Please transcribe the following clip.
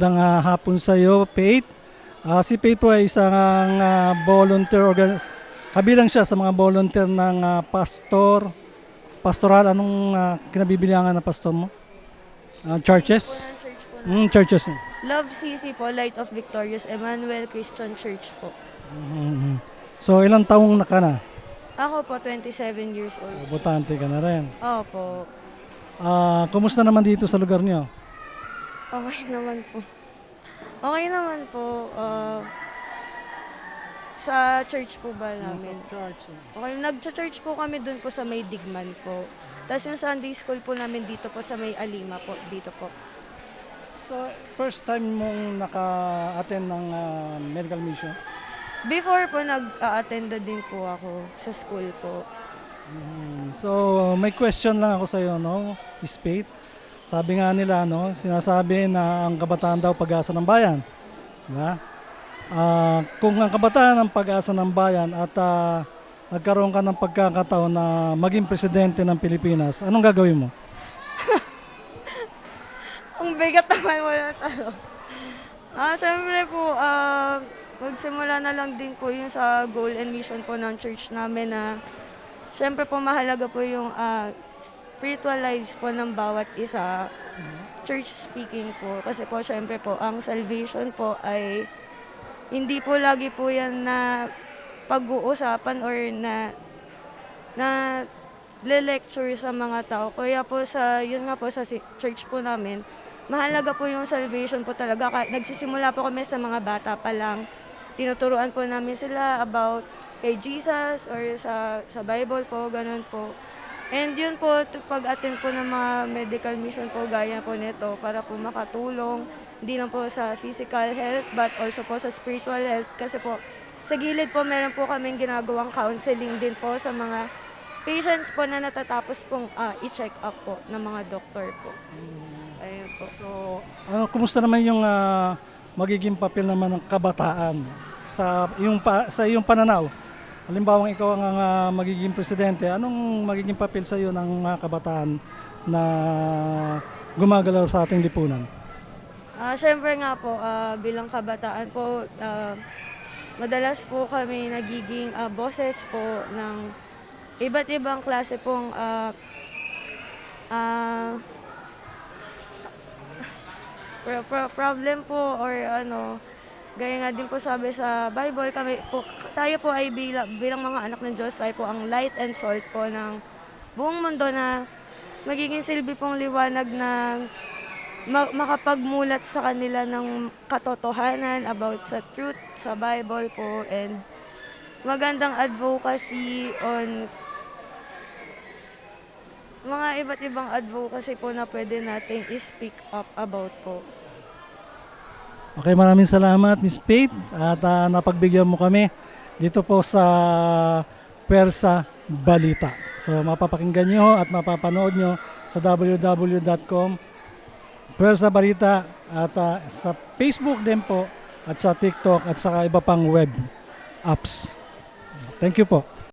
magandang hapon sa iyo, Faith. Si Faith po ay isang volunteer kabilang siya sa mga volunteer ng pastoral. Anong kinabibilangan ng pastor mo? Po Churches? ng church po na Churches. Love CC po, Light of Victorious Emmanuel Christian Church po. Mhm. So, ilang taong na ka na? Ako po, 27 years old. Botante ka na rin. Opo. Kumusta naman dito sa lugar niyo? Okay naman po. Okay naman po. Sa church po ba namin? Church. Okay, nag-church po kami dun po sa may Digman po. Tapos yung Sunday school po namin dito po sa may Alima po, dito po. So, first time mong naka-attend ng medical mission? Before po, nag-a-attend din po ako sa school po. So, may question lang ako sa iyo, no? Miss Faith. Sabi nga nila, no, sinasabi na ang kabataan daw pag-asa ng bayan. Diba? Kung ang kabataan ang pag-asa ng bayan at nagkaroon ka ng pagkakataon na maging presidente ng Pilipinas, anong gagawin mo? Ang bigat naman mo na tanong. Syempre po, magsimula na lang din po yung sa goal and mission po ng church namin na syempre po mahalaga po yung spiritual lives po ng bawat isa. Church speaking po. Kasi po syempre po ang salvation po ay hindi po lagi po yan na pag-uusapan or na le-lecture sa mga tao. Kaya po yun nga po sa church po namin, mahalaga po yung salvation po talaga. Nagsisimula po kami sa mga bata pa lang. Tinuturuan po namin sila about kay Jesus or sa Bible po, ganun po. And yun po, pag-attend po ng mga medical mission po, gaya po nito, para po makatulong, hindi lang po sa physical health, but also po sa spiritual health. Kasi po, sa gilid po, meron po kaming ginagawang counseling din po sa mga patients po na natatapos pong i-check up po ng mga doktor po. Ayun po. So, kumusta naman yung magiging papel naman ng kabataan sa iyong pananaw? Halimbawa, ikaw ang magiging presidente, anong magiging papel sa iyo ng mga kabataan na gumagalaw sa ating lipunan? Siyempre nga po, bilang kabataan po, madalas po kami nagiging boses po ng iba't ibang klase pong problem po or gaya nga din po sabi sa Bible, tayo po ay bilang mga anak ng Diyos, tayo po ang light and salt po ng buong mundo na magiging silbi pong liwanag na makapagmulat sa kanila ng katotohanan about sa truth sa Bible po and magandang advocacy on mga iba't ibang advocacy po na pwede nating i-speak up about po. Okay, maraming salamat, Miss Faith, at napagbigyan mo kami dito po sa Pwersa Balita. So, mapapakinggan nyo at mapapanood nyo sa www.com Pwersa Balita at sa Facebook din po at sa TikTok at sa iba pang web apps. Thank you po.